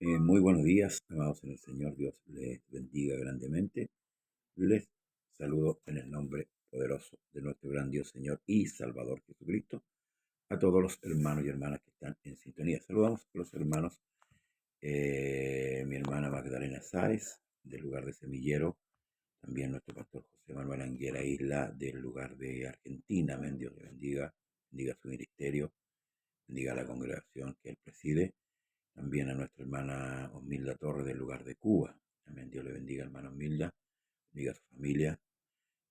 Muy buenos días, amados en el Señor. Dios les bendiga grandemente. Les saludo en el nombre poderoso de nuestro gran Dios, Señor y Salvador Jesucristo, a todos los hermanos y hermanas que están en sintonía. Saludamos a los hermanos, mi hermana Magdalena Sáez, del lugar de Semillero, también nuestro pastor José Manuel Anguera Isla, del lugar de Argentina. Amén. Dios le bendiga, bendiga su ministerio, bendiga la congregación que él preside. También a nuestra hermana Osmilda Torres del lugar de Cuba. Amén. Dios le bendiga, hermana Osmilda, bendiga a su familia.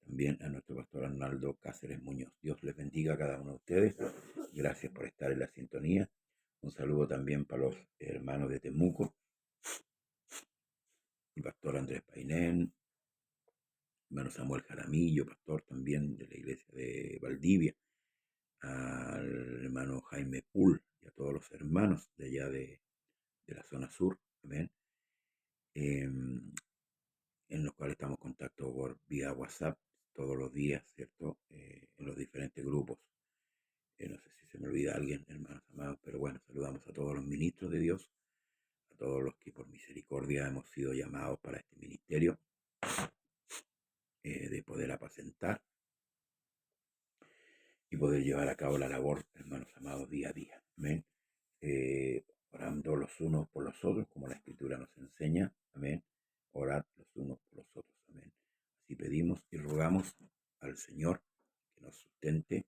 También a nuestro pastor Arnaldo Cáceres Muñoz. Dios les bendiga a cada uno de ustedes. Gracias por estar en la sintonía. Un saludo también para los hermanos de Temuco, el pastor Andrés Painén, hermano Samuel Jaramillo, pastor también de la iglesia de Valdivia, al hermano Jaime Pool y a todos los hermanos de allá de la zona sur. Amén. En los cuales estamos en contacto por vía WhatsApp todos los días, ¿cierto? En los diferentes grupos. No sé si se me olvida alguien, hermanos amados, pero bueno, saludamos a todos los ministros de Dios, a todos los que por misericordia hemos sido llamados para este ministerio, de poder apacentar y poder llevar a cabo la labor, hermanos amados, día a día. Amén. Orando los unos por los otros, como la Escritura nos enseña. Amén. Orad los unos por los otros. Amén. Así pedimos y rogamos al Señor que nos sustente,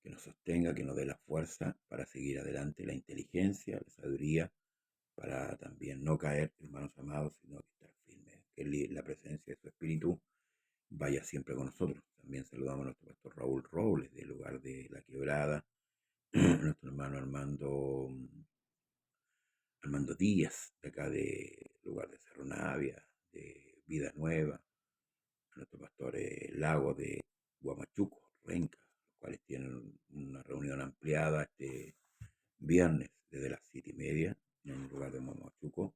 que nos sostenga, que nos dé la fuerza para seguir adelante, la inteligencia, la sabiduría, para también no caer, hermanos amados, sino que estar firmes. Que la presencia de su Espíritu vaya siempre con nosotros. También saludamos a nuestro pastor Raúl Robles, del lugar de La Quebrada, nuestro hermano Armando Díaz, de acá de lugar de Cerro Navia, de Vida Nueva, nuestro pastor Lago de Huamachuco, Renca, los cuales tienen una reunión ampliada este viernes desde las 7:30 en el lugar de Huamachuco,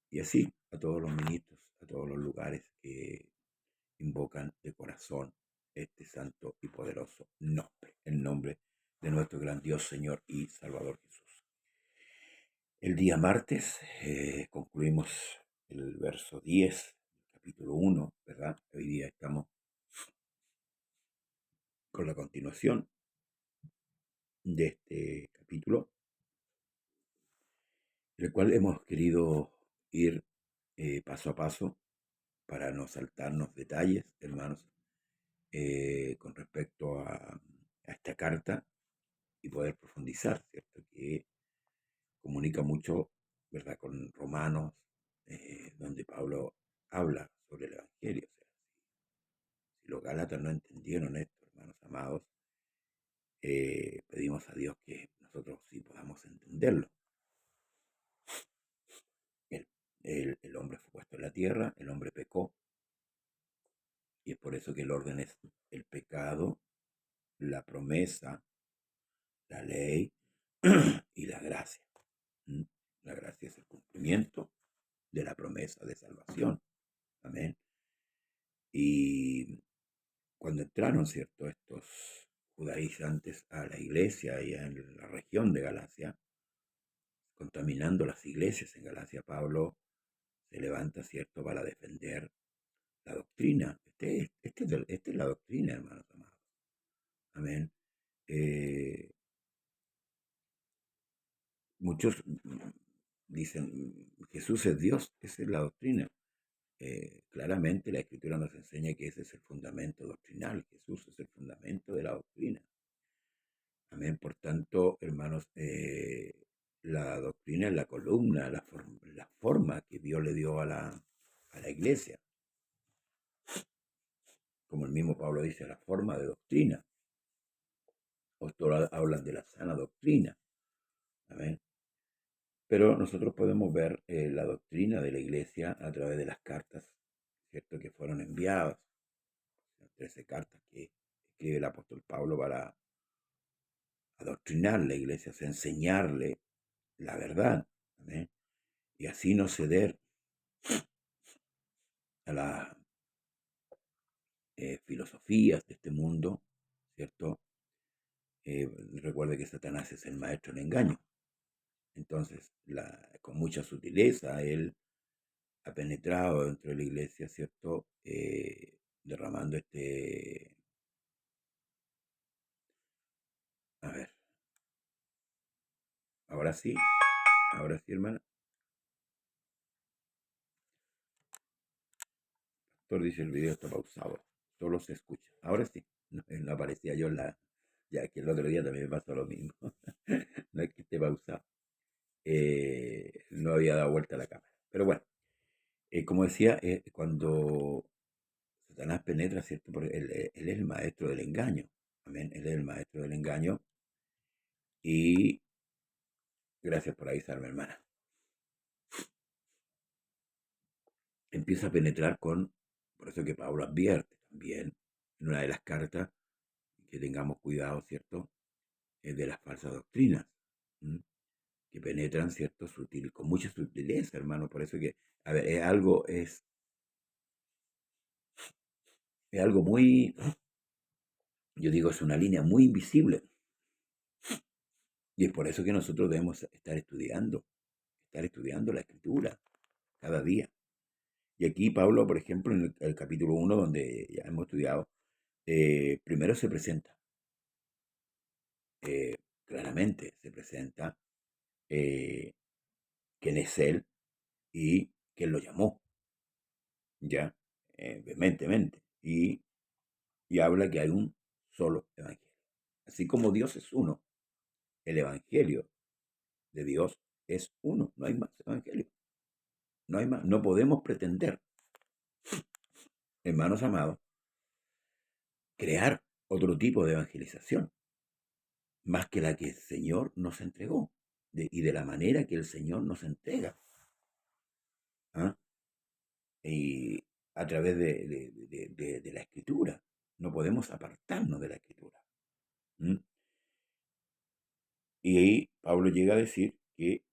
y así a todos los ministros, a todos los lugares que invocan de corazón este santo y poderoso nombre, el nombre de nuestro gran Dios, Señor y Salvador Jesús. El día martes concluimos el verso 10, capítulo 1, ¿verdad? Hoy día estamos con la continuación de este capítulo, el cual hemos querido ir paso a paso para no saltarnos detalles, hermanos, con respecto a esta carta y poder profundizar, ¿cierto? Que comunica mucho, ¿verdad?, con Romanos, donde Pablo habla sobre el Evangelio. O sea, si los Gálatas no entendieron esto, hermanos amados, pedimos a Dios que nosotros sí podamos entenderlo. El hombre fue puesto en la tierra, el hombre pecó, y es por eso que el orden es el pecado, la promesa, la ley y la gracia. La gracia es el cumplimiento de la promesa de salvación. Amén. Y cuando entraron, ¿cierto?, estos judaizantes a la iglesia y en la región de Galacia, contaminando las iglesias en Galacia, Pablo se levanta, ¿cierto?, para defender la doctrina. Esta es la doctrina, hermanos amados. Amén. Eh, muchos dicen, Jesús es Dios, esa es la doctrina. Claramente la Escritura nos enseña que ese es el fundamento doctrinal, Jesús es el fundamento de la doctrina. Amén. Por tanto, hermanos, la doctrina es la columna, la forma que Dios le dio a la iglesia. Como el mismo Pablo dice, la forma de doctrina. Otros hablan de la sana doctrina. Amén. Pero nosotros podemos ver la doctrina de la iglesia a través de las cartas, ¿cierto? Que fueron enviadas. 13 cartas que escribe el apóstol Pablo para adoctrinar la iglesia, o sea, enseñarle la verdad. Amén. Y así no ceder a las filosofías de este mundo, ¿cierto? Recuerde que Satanás es el maestro del engaño. Entonces, con mucha sutileza, él ha penetrado dentro de la iglesia, ¿cierto? Derramando a ver, ahora sí, hermana. Pastor dice el video está pausado, solo se escucha. Ahora sí, no aparecía yo ya que el otro día también me pasó lo mismo. No es que esté pausado. No había dado vuelta a la cámara. Pero bueno, como decía, cuando Satanás penetra, ¿cierto? Porque él es el maestro del engaño. Amén. Él es el maestro del engaño. Y gracias por avisarme, hermana. Empieza a penetrar por eso que Pablo advierte también en una de las cartas que tengamos cuidado, ¿cierto? De las falsas doctrinas, ¿m? Que penetran, ¿cierto? Con mucha sutileza, hermano. Por eso que, a ver, es algo muy, yo digo, es una línea muy invisible. Y es por eso que nosotros debemos estar estudiando la escritura cada día. Y aquí Pablo, por ejemplo, en el capítulo 1, donde ya hemos estudiado, primero se presenta, claramente se presenta quién es él y quién lo llamó, ya, vehementemente. Y habla que hay un solo evangelio. Así como Dios es uno, el evangelio de Dios es uno, no hay más evangelio. No hay más, no podemos pretender, hermanos amados, crear otro tipo de evangelización, más que la que el Señor nos entregó, y de la manera que el Señor nos entrega. ¿Ah? Y a través de la Escritura. No podemos apartarnos de la Escritura. ¿Mm? Y ahí Pablo llega a decir que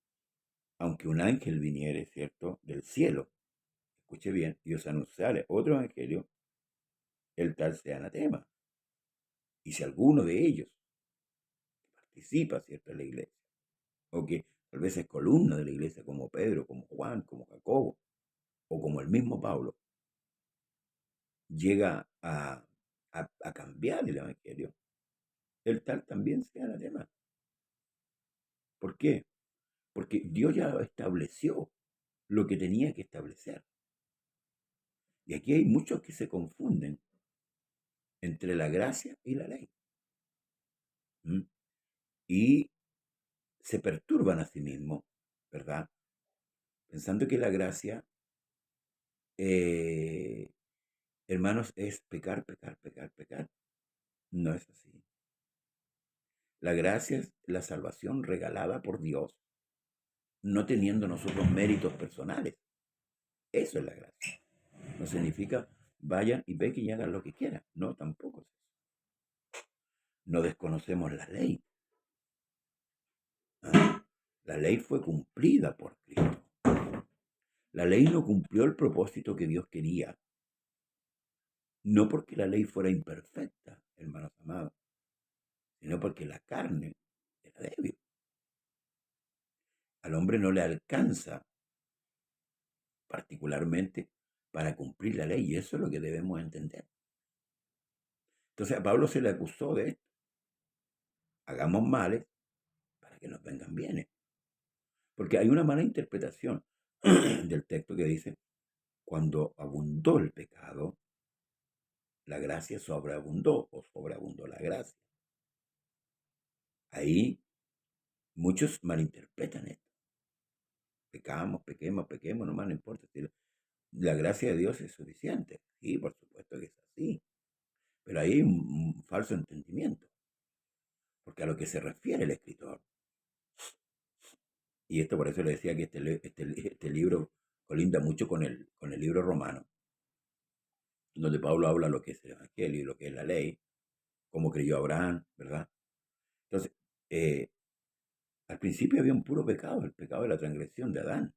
aunque un ángel viniere, ¿cierto?, del cielo, escuche bien, y os anunciare otro evangelio, el tal sea anatema. Y si alguno de ellos participa, ¿cierto?, en la iglesia, o que tal vez es columna de la iglesia, como Pedro, como Juan, como Jacobo, o como el mismo Pablo, llega a cambiar el evangelio, el tal también sea anatema. ¿Por qué? Porque Dios ya estableció lo que tenía que establecer. Y aquí hay muchos que se confunden entre la gracia y la ley. ¿Mm? Y se perturban a sí mismos, ¿verdad? Pensando que la gracia, eh, hermanos, es pecar, pecar, pecar, pecar. No es así. La gracia es la salvación regalada por Dios, no teniendo nosotros méritos personales. Eso es la gracia. No significa vayan y pequen y hagan lo que quieran. No, tampoco es eso. No desconocemos la ley. ¿Ah? La ley fue cumplida por Cristo. La ley no cumplió el propósito que Dios quería. No porque la ley fuera imperfecta, hermanos amados, sino porque la carne era débil. Al hombre no le alcanza particularmente para cumplir la ley, y eso es lo que debemos entender. Entonces a Pablo se le acusó de esto. hagamos males para que nos vengan bienes. Porque hay una mala interpretación del texto que dice, cuando abundó el pecado, la gracia sobreabundó o sobreabundó la gracia. Ahí muchos malinterpretan esto. Pequemos, nomás no importa. Si la gracia de Dios es suficiente. Sí, por supuesto que es así. Pero ahí hay un falso entendimiento. Porque a lo que se refiere el escritor, y esto por eso le decía que este libro colinda mucho con el libro romano, donde Pablo habla lo que es el evangelio y lo que es la ley, cómo creyó Abraham, ¿verdad? Entonces, al principio había un puro pecado, el pecado de la transgresión de Adán.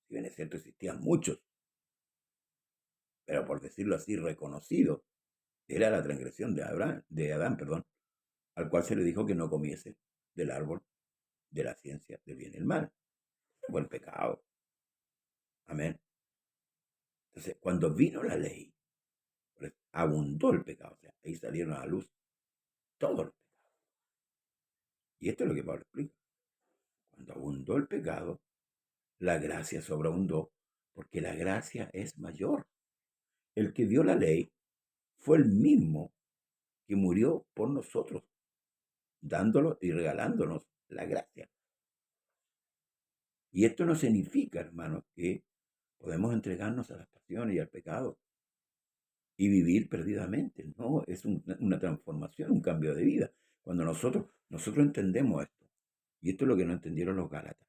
Si bien es cierto, existían muchos, pero por decirlo así, reconocido, era la transgresión de Adán, al cual se le dijo que no comiese del árbol de la ciencia del bien y el mal. Fue el pecado. Amén. Entonces, cuando vino la ley, pues, abundó el pecado. O sea, ahí salieron a la luz todos los pecados. Y esto es lo que Pablo explica. Cuando abundó el pecado, la gracia sobreabundó, porque la gracia es mayor. El que dio la ley fue el mismo que murió por nosotros, dándolo y regalándonos la gracia. Y esto no significa, hermanos, que podemos entregarnos a las pasiones y al pecado y vivir perdidamente. No, es una transformación, un cambio de vida. Cuando nosotros entendemos esto, y esto es lo que no entendieron los Gálatas,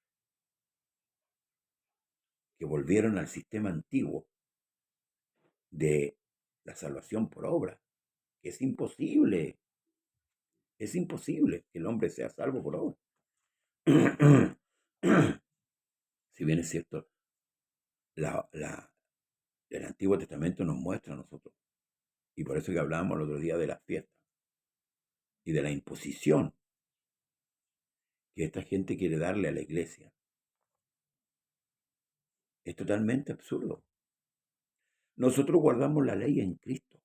que volvieron al sistema antiguo de la salvación por obra, que es imposible que el hombre sea salvo por obra. Si bien es cierto, el Antiguo Testamento nos muestra a nosotros, y por eso que hablábamos el otro día de las fiestas y de la imposición que esta gente quiere darle a la iglesia. Es totalmente absurdo. Nosotros guardamos la ley en Cristo.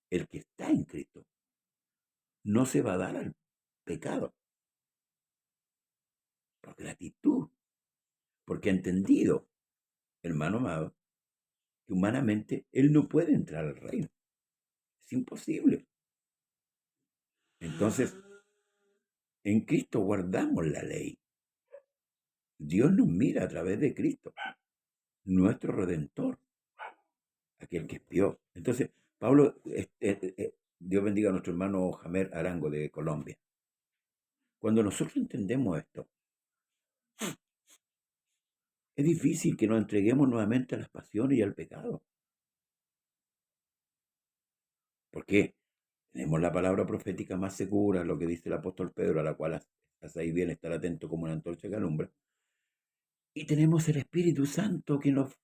El que está en Cristo no se va a dar al pecado por gratitud, porque ha entendido, hermano amado, que humanamente él no puede entrar al reino. Es imposible. Entonces, en Cristo guardamos la ley. Dios nos mira a través de Cristo, nuestro Redentor, aquel que expió. Entonces, Pablo, Dios bendiga a nuestro hermano Jamer Arango de Colombia. Cuando nosotros entendemos esto, es difícil que nos entreguemos nuevamente a las pasiones y al pecado. Porque tenemos la palabra profética más segura, lo que dice el apóstol Pedro, a la cual hacéis bien estar atento como una antorcha que alumbra. Y tenemos el Espíritu Santo que nos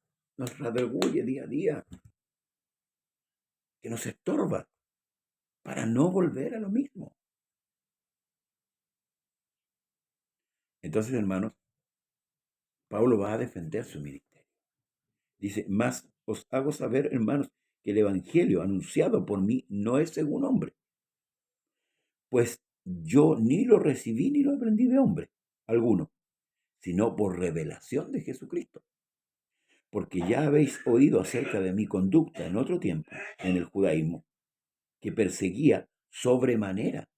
redarguye día a día, que nos estorba para no volver a lo mismo. Entonces, hermanos, Pablo va a defender su ministerio. Dice, más os hago saber, hermanos, que el evangelio anunciado por mí no es según hombre, pues yo ni lo recibí ni lo aprendí de hombre alguno, sino por revelación de Jesucristo. Porque ya habéis oído acerca de mi conducta en otro tiempo, en el judaísmo, que perseguía sobremanera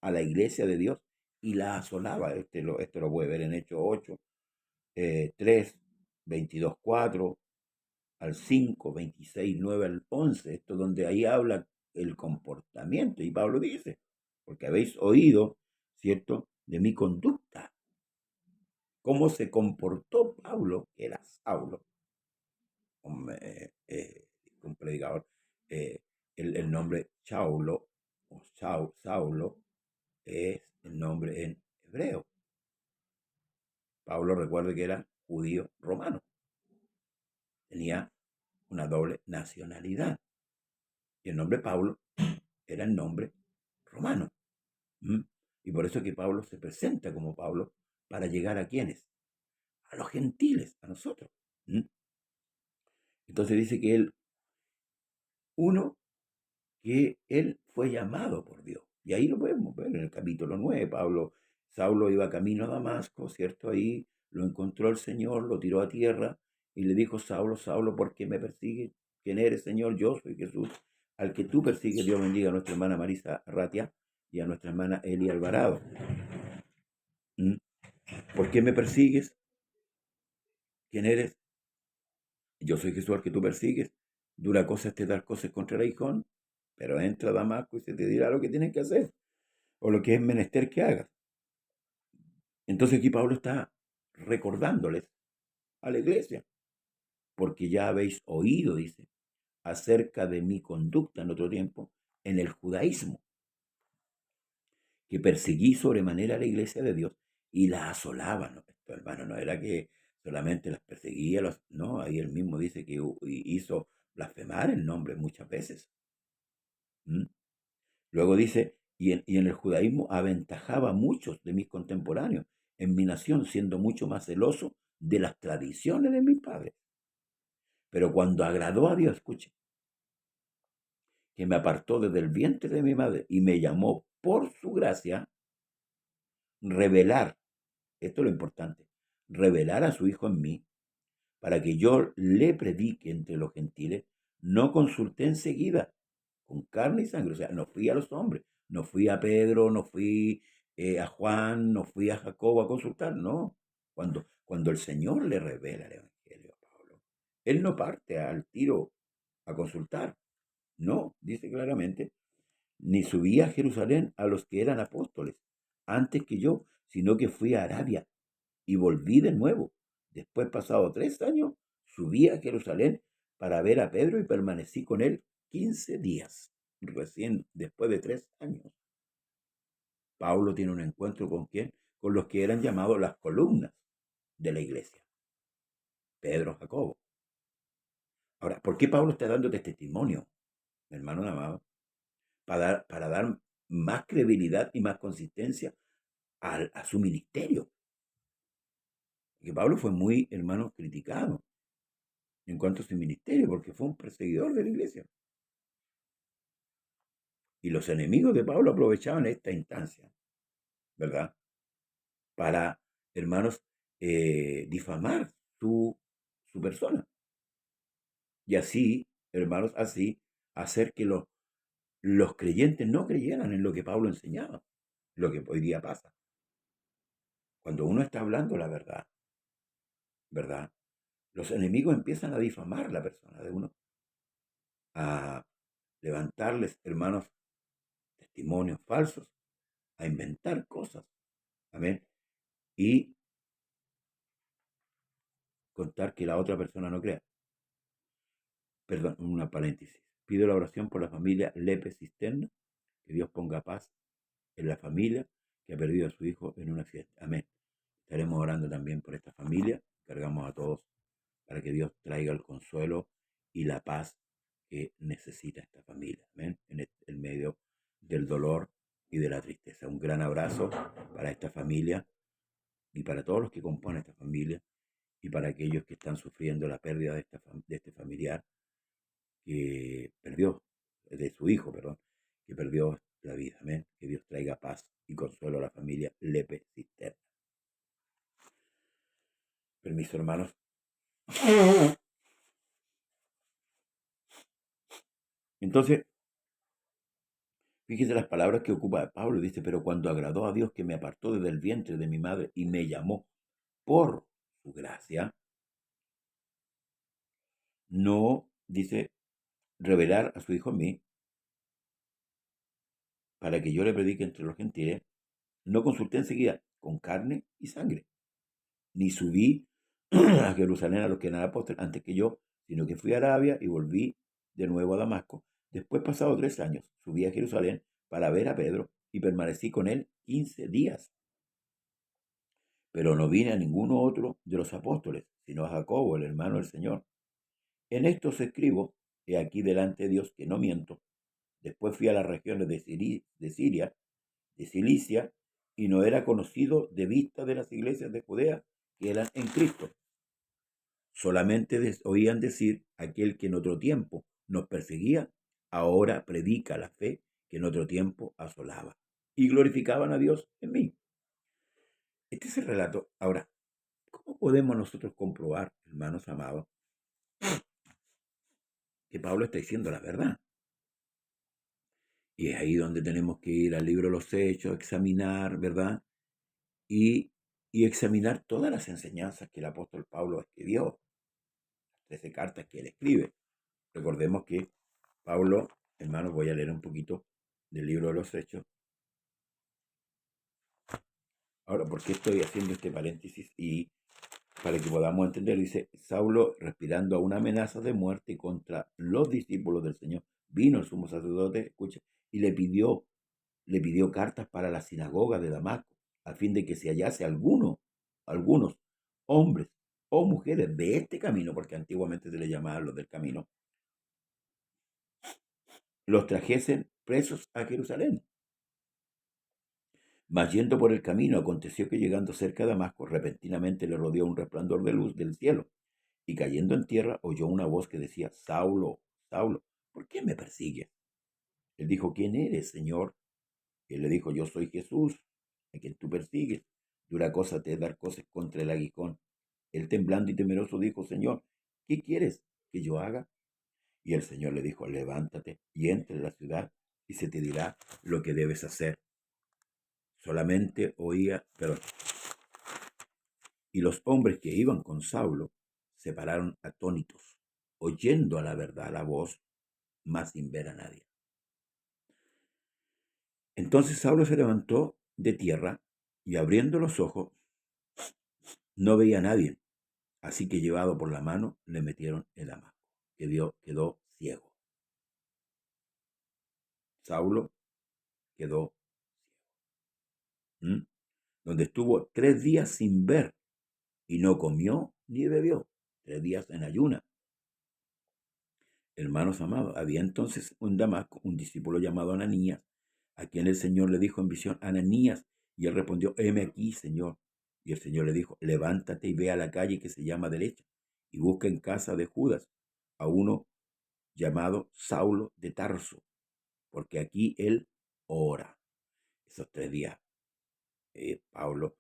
a la iglesia de Dios y la asolaba. Esto lo puede ver en Hechos 8, 3, 22, 4, al 5, 26, 9 al 11. Esto donde ahí habla el comportamiento. Y Pablo dice, porque habéis oído, ¿cierto?, de mi conducta. Cómo se comportó Pablo, que era Saulo, un predicador. El nombre Saulo o Saulo es el nombre en hebreo. Pablo, recuerde que era judío romano. Tenía una doble nacionalidad. Y el nombre Pablo era el nombre romano. Y por eso que Pablo se presenta como Pablo para llegar a quienes, a los gentiles, a nosotros. Entonces dice que él fue llamado por Dios. Y ahí lo podemos ver en el capítulo 9. Saulo iba camino a Damasco, ¿cierto? Ahí lo encontró el Señor, lo tiró a tierra y le dijo: Saulo, Saulo, ¿por qué me persigues? ¿Quién eres, Señor? Yo soy Jesús, al que tú persigues. Dios bendiga a nuestra hermana Marisa Ratia y a nuestra hermana Eli Alvarado. ¿Mm? ¿Por qué me persigues? ¿Quién eres? Yo soy Jesús al que tú persigues. Dura cosa este dar cosas contra el aguijón, pero entra a Damasco y se te dirá lo que tienes que hacer o lo que es menester que hagas. Entonces aquí Pablo está recordándoles a la iglesia, porque ya habéis oído, dice, acerca de mi conducta en otro tiempo en el judaísmo, que perseguí sobremanera a la iglesia de Dios y la asolaba. ¿No? Esto, hermano, no era que solamente las perseguía, no, ahí él mismo dice que hizo blasfemar el nombre muchas veces. ¿Mm? Luego dice, y en el judaísmo aventajaba a muchos de mis contemporáneos en mi nación, siendo mucho más celoso de las tradiciones de mis padres. Pero cuando agradó a Dios, escuche, que me apartó desde el vientre de mi madre y me llamó por su gracia, revelar, esto es lo importante, revelar a su Hijo en mí, para que yo le predique entre los gentiles, no consulté enseguida con carne y sangre. O sea, no fui a los hombres, no fui a Pedro, no fui a Juan, no fui a Jacobo a consultar, no. Cuando el Señor le revela el Evangelio a Pablo, él no parte al tiro a consultar, no, dice claramente, ni subí a Jerusalén a los que eran apóstoles antes que yo, sino que fui a Arabia y volví de nuevo. Después, pasado 3 años, subí a Jerusalén para ver a Pedro y permanecí con él 15 días. Recién después de 3 años, Pablo tiene un encuentro con quién? Con los que eran llamados las columnas de la iglesia. Pedro, Jacobo. Ahora, ¿por qué Pablo está dando este testimonio, hermano amado? Para dar más credibilidad y más consistencia a su ministerio. Que Pablo fue muy, hermano, criticado en cuanto a su ministerio, porque fue un perseguidor de la iglesia. Y los enemigos de Pablo aprovechaban esta instancia, ¿verdad? Para, hermanos, difamar su persona. Y así, hermanos, así, hacer que los creyentes no creyeran en lo que Pablo enseñaba, lo que hoy día pasa. Cuando uno está hablando la verdad, ¿verdad? Los enemigos empiezan a difamar la persona de uno, a levantarles, hermanos, testimonios falsos, a inventar cosas, amén, y contar que la otra persona no crea. Perdón, una paréntesis. Pido la oración por la familia Lepe Cisterna, que Dios ponga paz en la familia que ha perdido a su hijo en un accidente. Amén. Estaremos orando también por esta familia. Cargamos a todos para que Dios traiga el consuelo y la paz que necesita esta familia. Amén. En medio del dolor y de la tristeza. Un gran abrazo para esta familia y para todos los que componen esta familia y para aquellos que están sufriendo la pérdida de este familiar que perdió, de su hijo, perdón, que perdió la vida. Amén. Que Dios traiga paz y consuelo a la familia Lepe Cisterna. Permiso, hermanos. Entonces, fíjese las palabras que ocupa Pablo. Dice, pero cuando agradó a Dios que me apartó desde el vientre de mi madre y me llamó por su gracia, no, dice, revelar a su hijo en mí, para que yo le predique entre los gentiles, no consulté enseguida con carne y sangre, ni subí a Jerusalén a los que eran apóstoles antes que yo, sino que fui a Arabia y volví de nuevo a Damasco. Después, pasado 3 años, subí a Jerusalén para ver a Pedro y permanecí con él 15 días. Pero no vine a ninguno otro de los apóstoles, sino a Jacobo, el hermano del Señor. En esto os escribo, he aquí delante de Dios que no miento. Después fui a las regiones de Siria, de Cilicia, y no era conocido de vista de las iglesias de Judea que eran en Cristo. Solamente oían decir, aquel que en otro tiempo nos perseguía, ahora predica la fe que en otro tiempo asolaba, y glorificaban a Dios en mí. Este es el relato. Ahora, ¿cómo podemos nosotros comprobar, hermanos amados, que Pablo está diciendo la verdad? Y es ahí donde tenemos que ir al libro de los Hechos, examinar, ¿verdad? Y, y examinar todas las enseñanzas que el apóstol Pablo escribió, 13 cartas que él escribe. Recordemos que Pablo, hermanos, voy a leer un poquito del libro de los Hechos. Ahora, ¿por qué estoy haciendo este paréntesis? Y para que podamos entender, dice, Saulo, respirando a una amenaza de muerte contra los discípulos del Señor, vino el sumo sacerdote, escucha, y le pidió cartas para la sinagoga de Damasco, a fin de que se hallase algunos hombres o mujeres de este camino, porque antiguamente se le llamaban los del camino, los trajesen presos a Jerusalén. Mas yendo por el camino, aconteció que llegando cerca de Damasco, repentinamente le rodeó un resplandor de luz del cielo, y cayendo en tierra oyó una voz que decía, Saulo, Saulo, ¿por qué me persigues? Él dijo, ¿quién eres, Señor? Él le dijo, yo soy Jesús, a quien tú persigues. Dura cosa te es dar cosas contra el aguijón. Él temblando y temeroso dijo, Señor, ¿qué quieres que yo haga? Y el Señor le dijo, levántate y entra en la ciudad y se te dirá lo que debes hacer. Solamente oía, perdón. Y los hombres que iban con Saulo se pararon atónitos, oyendo a la verdad la voz, mas sin ver a nadie. Entonces Saulo se levantó de tierra y abriendo los ojos, no veía a nadie. Así que llevado por la mano, le metieron en Damasco. Quedó ciego. Saulo quedó ciego. Donde estuvo 3 días sin ver y no comió ni bebió. 3 días en ayuna. Hermanos amados, había entonces en Damasco un discípulo llamado Ananías, a quien el Señor le dijo en visión, Ananías, y él respondió, heme aquí, Señor. Y el Señor le dijo, levántate y ve a la calle que se llama derecha, y busca en casa de Judas a uno llamado Saulo de Tarso, porque aquí él ora. Esos 3 días, Pablo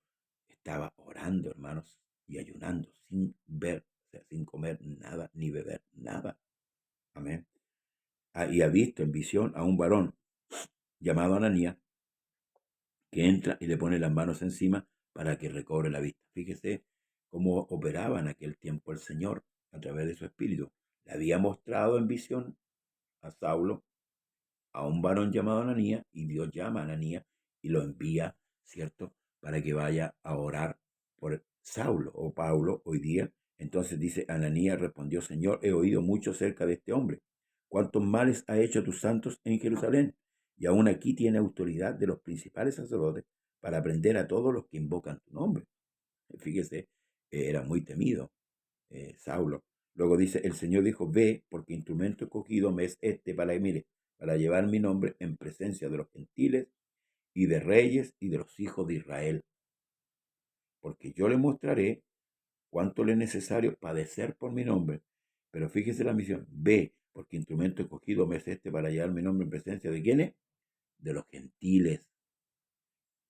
estaba orando, hermanos, y ayunando, sin ver, o sea, sin comer nada, ni beber nada. Amén. Y ha visto en visión a un varón llamado Ananías, que entra y le pone las manos encima para que recobre la vista. Fíjese cómo operaba en aquel tiempo el Señor a través de su espíritu. Le había mostrado en visión a Saulo a un varón llamado Ananías, y Dios llama a Ananías y lo envía, ¿cierto?, para que vaya a orar por Saulo o Pablo hoy día. Entonces dice, Ananías respondió, Señor, he oído mucho acerca de este hombre, cuántos males ha hecho tus santos en Jerusalén, y aún aquí tiene autoridad de los principales sacerdotes para prender a todos los que invocan tu nombre. Fíjese, era muy temido Saulo. Luego dice, el Señor dijo, ve, porque instrumento escogido me es este para, mire, para llevar mi nombre en presencia de los gentiles y de reyes y de los hijos de Israel. Porque yo le mostraré cuánto le es necesario padecer por mi nombre. Pero fíjese la misión, ve, porque instrumento escogido me es este para llevar mi nombre en presencia de ¿quiénes? De los gentiles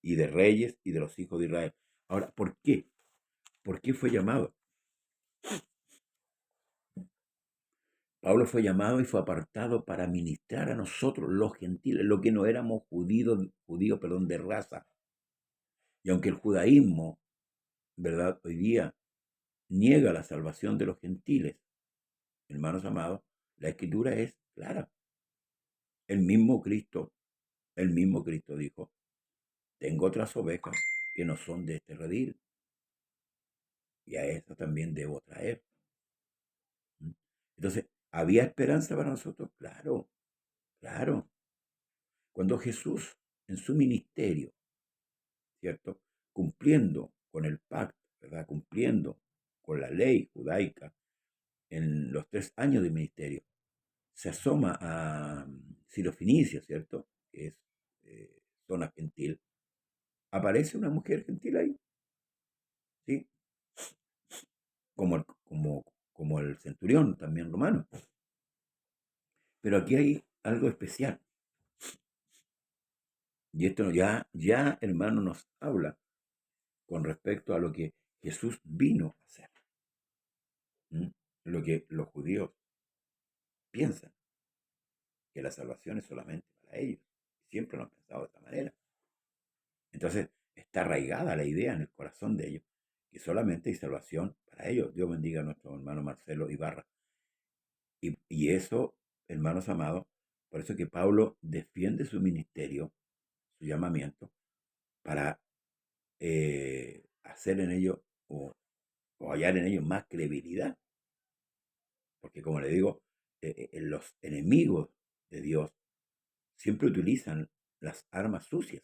y de reyes y de los hijos de Israel. Ahora, ¿por qué? ¿Por qué fue llamado? Pablo fue llamado y fue apartado para ministrar a nosotros, los gentiles, los que no éramos judíos, de raza. Y aunque el judaísmo, ¿verdad?, hoy día niega la salvación de los gentiles, hermanos amados, la escritura es clara. El mismo Cristo dijo, tengo otras ovejas que no son de este redil, y a esas también debo traer. Entonces, ¿había esperanza para nosotros? Claro, claro. Cuando Jesús, en su ministerio, ¿cierto?, cumpliendo con el pacto, ¿verdad?, cumpliendo con la ley judaica en los 3 años de ministerio, se asoma a Sirofenicia, ¿cierto?, que es zona gentil. Aparece una mujer gentil ahí, ¿sí? Como el centurión, también romano. Pero aquí hay algo especial. Y esto ya, hermano, nos habla con respecto a lo que Jesús vino a hacer. ¿Mm? Lo que los judíos piensan, que la salvación es solamente para ellos. Siempre lo han pensado de esta manera. Entonces, está arraigada la idea en el corazón de ellos, que solamente hay salvación para ellos. Dios bendiga a nuestro hermano Marcelo Ibarra. Y eso, hermanos amados, por eso que Pablo defiende su ministerio, su llamamiento, para hacer en ellos o hallar en ellos más credibilidad. Porque como le digo, los enemigos de Dios siempre utilizan las armas sucias.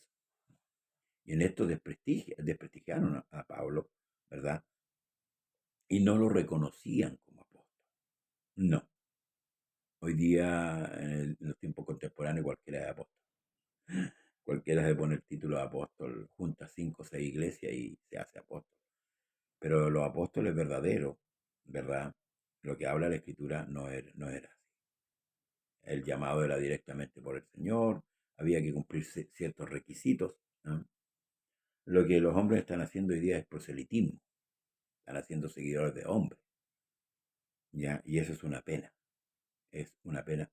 Y en esto desprestigiaron a Pablo, ¿verdad? Y no lo reconocían como apóstol. No. Hoy día, en los tiempos contemporáneos, cualquiera es apóstol. Cualquiera se pone el título de apóstol, junta 5 o 6 iglesias y se hace apóstol. Pero los apóstoles verdaderos, ¿verdad? Lo que habla la Escritura no era así. El llamado era directamente por el Señor, había que cumplir ciertos requisitos, ¿no? Lo que los hombres están haciendo hoy día es proselitismo, están haciendo seguidores de hombres, ¿ya? Y eso es una pena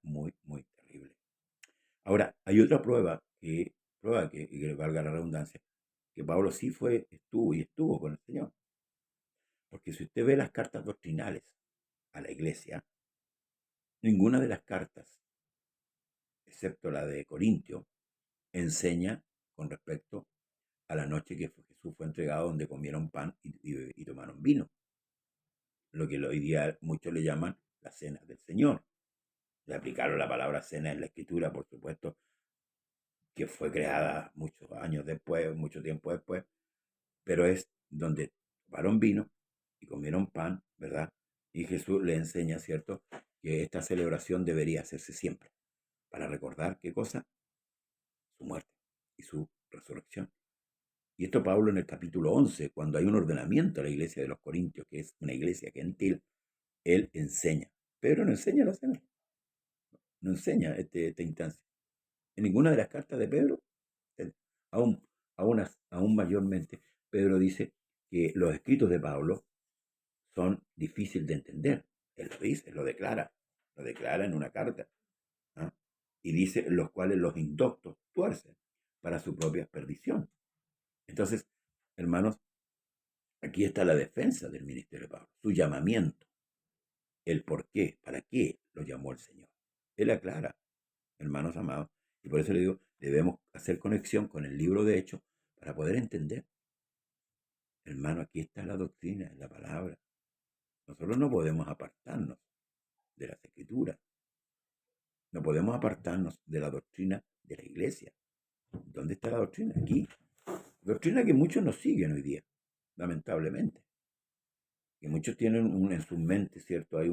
muy, muy terrible. Ahora, hay otra que valga la redundancia, que Pablo sí estuvo con el Señor. Porque si usted ve las cartas doctrinales a la iglesia, ninguna de las cartas, excepto la de Corintio, enseña con respecto a la noche que Jesús fue entregado, donde comieron pan y tomaron vino. Lo que hoy día muchos le llaman la cena del Señor. Le aplicaron la palabra cena en la Escritura, por supuesto, que fue creada muchos años después, mucho tiempo después, pero es donde tomaron vino y comieron pan, ¿verdad? Y Jesús le enseña, ¿cierto?, que esta celebración debería hacerse siempre, para recordar qué cosa, su muerte y su resurrección. Y esto Pablo en el capítulo 11, cuando hay un ordenamiento a la iglesia de los Corintios, que es una iglesia gentil, él enseña. Pedro no enseña la cena, no enseña esta instancia. En ninguna de las cartas de Pedro, aún, aún mayormente, Pedro dice que los escritos de Pablo son difíciles de entender. Él lo dice, lo declara en una carta. ¿Ah? Y dice los cuales los indoctos tuercen para su propia perdición. Entonces, hermanos, aquí está la defensa del ministerio de Pablo, su llamamiento, el por qué, para qué lo llamó el Señor. Él aclara, hermanos amados, y por eso le digo, debemos hacer conexión con el libro de Hechos para poder entender. Hermano, aquí está la doctrina, en la palabra. Nosotros no podemos apartarnos de las escrituras. No podemos apartarnos de la doctrina de la iglesia. ¿Dónde está la doctrina? Aquí. Doctrina que muchos no siguen hoy día, lamentablemente. Que muchos tienen en su mente, ¿cierto? Hay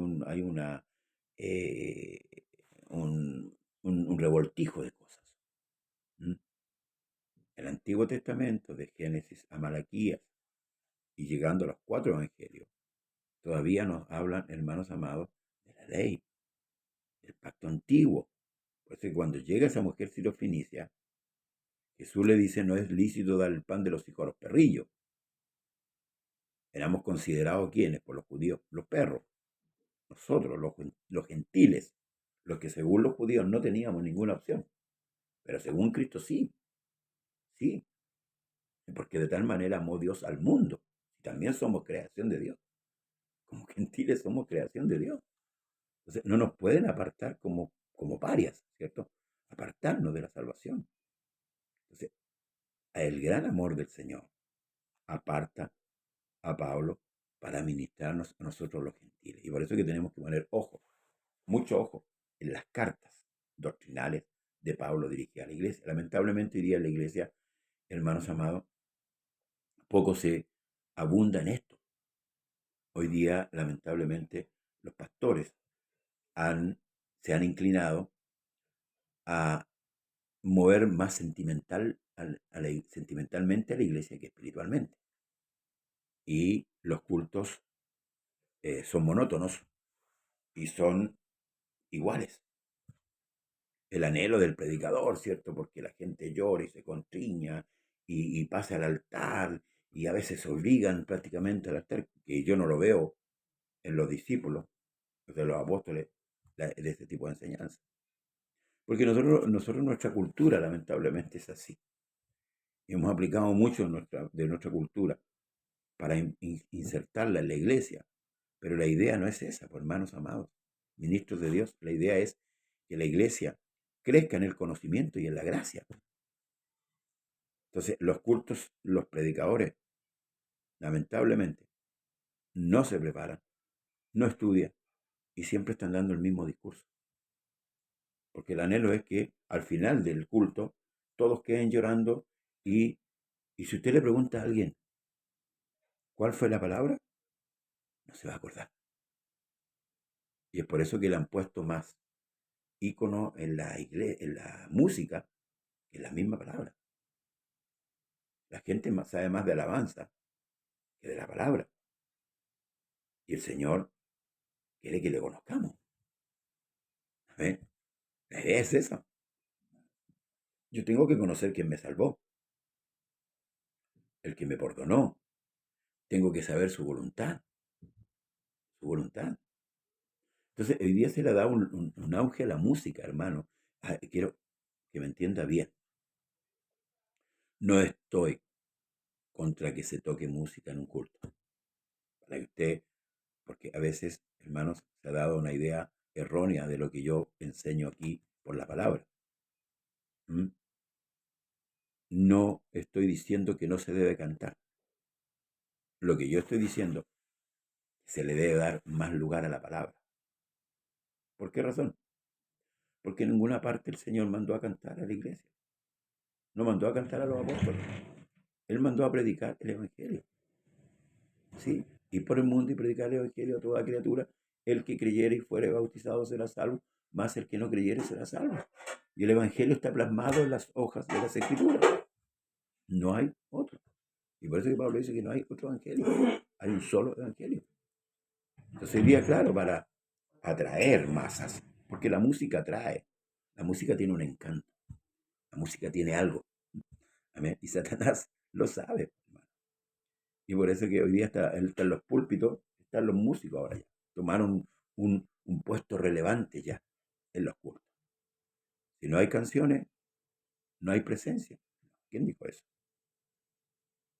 eh, un revoltijo de cosas. ¿Mm? El Antiguo Testamento, de Génesis a Malaquías, y llegando a los 4 evangelios, todavía nos hablan, hermanos amados, de la ley, del pacto antiguo. Por eso que cuando llega esa mujer sirofenicia, Jesús le dice, no es lícito dar el pan de los hijos a los perrillos. Éramos considerados ¿quiénes? Por los judíos, los perros. Nosotros, los gentiles, los que según los judíos no teníamos ninguna opción. Pero según Cristo sí, sí. Porque de tal manera amó Dios al mundo. Y también somos creación de Dios. Como gentiles somos creación de Dios. Entonces no nos pueden apartar como parias, ¿cierto? Apartarnos de la salvación. Entonces, el gran amor del Señor aparta a Pablo para ministrarnos a nosotros los gentiles. Y por eso es que tenemos que poner ojo, mucho ojo, en las cartas doctrinales de Pablo dirigidas a la iglesia. Lamentablemente hoy día en la iglesia, hermanos amados, poco se abunda en esto. Hoy día, lamentablemente, los pastores se han inclinado a mover más sentimentalmente a la iglesia que espiritualmente. Y los cultos son monótonos y son iguales. el anhelo del predicador, ¿cierto? Porque la gente llora y se contriña y pasa al altar y a veces se obligan prácticamente al altar, que yo no lo veo en los discípulos, de los apóstoles, de este tipo de enseñanza. Porque nosotros nuestra cultura lamentablemente es así. Y hemos aplicado mucho de nuestra cultura para insertarla en la iglesia. Pero la idea no es esa, por hermanos amados, ministros de Dios. La idea es que la iglesia crezca en el conocimiento y en la gracia. Entonces, los cultos, los predicadores, lamentablemente, no se preparan, no estudian y siempre están dando el mismo discurso. Porque el anhelo es que al final del culto todos queden llorando y si usted le pregunta a alguien cuál fue la palabra, no se va a acordar. Y es por eso que le han puesto más ícono en la iglesia, en la música, que la misma palabra. La gente sabe más de alabanza que de la palabra. Y el Señor quiere que le conozcamos. ¿Eh? La idea es esa. Yo tengo que conocer quién me salvó, el que me perdonó. Tengo que saber su voluntad. Su voluntad. Entonces, hoy día se le da un auge a la música, hermano. Quiero que me entienda bien. No estoy contra que se toque música en un culto. Para que usted, porque a veces, hermanos, se ha dado una idea errónea de lo que yo enseño aquí por la palabra. ¿Mm? No estoy diciendo que no se debe cantar. Lo que yo estoy diciendo es que se le debe dar más lugar a la palabra. ¿Por qué razón? Porque en ninguna parte el Señor mandó a cantar a la iglesia. No mandó a cantar a los apóstoles. Él mandó a predicar el Evangelio. ¿Sí? Ir por el mundo y predicar el Evangelio a toda criatura. El que creyere y fuere bautizado será salvo, más el que no creyere será salvo. Y el Evangelio está plasmado en las hojas de las Escrituras. No hay otro. Y por eso que Pablo dice que no hay otro Evangelio. Hay un solo Evangelio. Entonces hoy día, claro, para atraer masas, porque la música atrae. La música tiene un encanto. La música tiene algo. Amén. Y Satanás lo sabe, hermano. Y por eso que hoy día están los púlpitos, están los músicos ahora ya. Tomaron un puesto relevante ya en los cultos. Si no hay canciones, no hay presencia. ¿Quién dijo eso?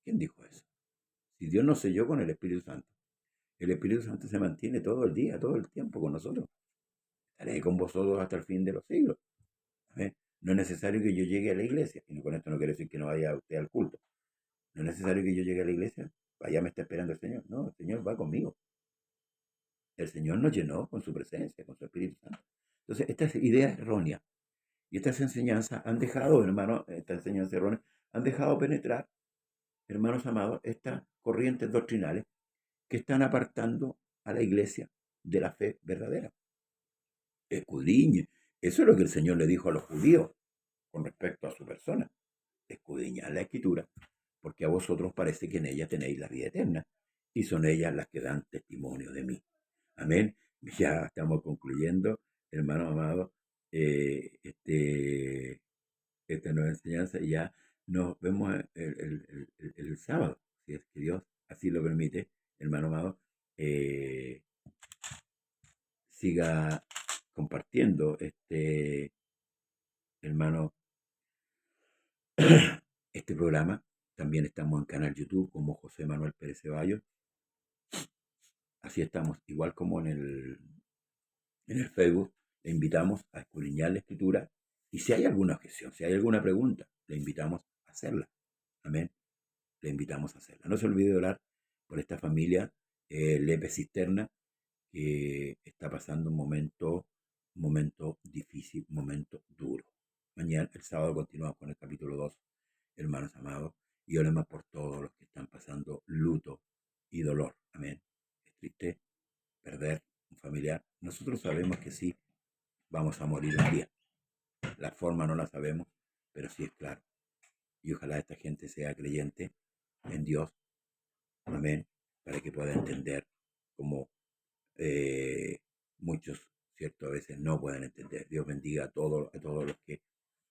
¿Quién dijo eso? Si Dios nos selló con el Espíritu Santo, el Espíritu Santo se mantiene todo el día, todo el tiempo con nosotros. Estaré con vosotros hasta el fin de los siglos. ¿Eh? No es necesario que yo llegue a la iglesia. Y con esto no quiere decir que no vaya usted al culto. No es necesario que yo llegue a la iglesia. Allá me está esperando el Señor. No, el Señor va conmigo. El Señor nos llenó con su presencia, con su Espíritu Santo. Entonces, estas ideas erróneas y estas enseñanzas han dejado, hermanos, estas enseñanzas erróneas, han dejado penetrar, hermanos amados, estas corrientes doctrinales que están apartando a la iglesia de la fe verdadera. Escudriñe. Eso es lo que el Señor le dijo a los judíos con respecto a su persona. Escudriñad la Escritura, porque a vosotros parece que en ella tenéis la vida eterna, y son ellas las que dan testimonio de mí. Amén. Ya estamos concluyendo, hermano amado, esta nueva enseñanza y ya nos vemos el sábado, si es que Dios así lo permite, hermano amado. Siga compartiendo hermano, este programa. También estamos en canal YouTube como José Manuel Pérez Ceballos. Así estamos, igual como en el Facebook. Le invitamos a escudriñar la Escritura y si hay alguna objeción, si hay alguna pregunta, le invitamos a hacerla. Amén. Le invitamos a hacerla. No se olvide de orar por esta familia Lepe Cisterna que está pasando un momento difícil, un momento duro. Mañana, el sábado, continuamos con el capítulo 2, hermanos amados, y oremos por todos los que están pasando luto y dolor. Amén. Es triste perder un familiar. Nosotros sabemos que sí, vamos a morir un día. La forma no la sabemos, pero sí es claro. Y ojalá esta gente sea creyente en Dios. Amén. Para que pueda entender como muchos ¿cierto? A veces no pueden entender. Dios bendiga a todos los que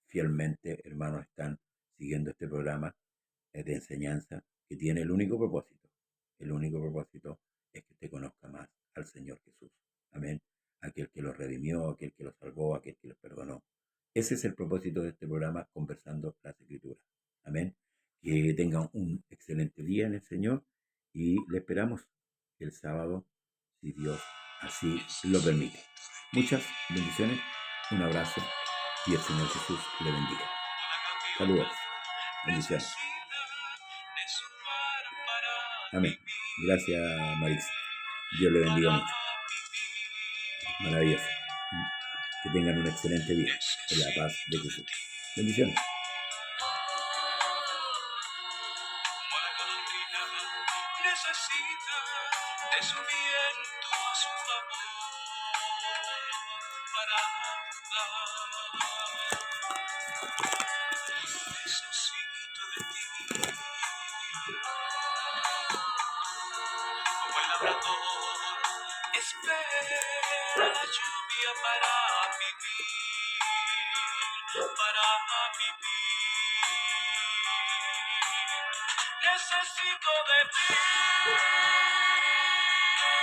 fielmente, hermanos, están siguiendo este programa de enseñanza que tiene el único propósito es que te conozca más al Señor Jesús. Amén. Aquel que los redimió, aquel que los salvó, aquel que los perdonó. Ese es el propósito de este programa, conversando las Escrituras. Amén. Que tengan un excelente día en el Señor y le esperamos el sábado, si Dios así lo permite. Muchas bendiciones, un abrazo y el Señor Jesús le bendiga. Saludos, bendiciones. Amén. Gracias, Marisa. Dios le bendiga mucho. Maravilloso. Que tengan un excelente día en la paz de Jesús. Bendiciones. Necesita de su viento a su favor para andar. Necesito de ti. Como el labrador espera la lluvia para vivir, para vivir. Necesito de ti.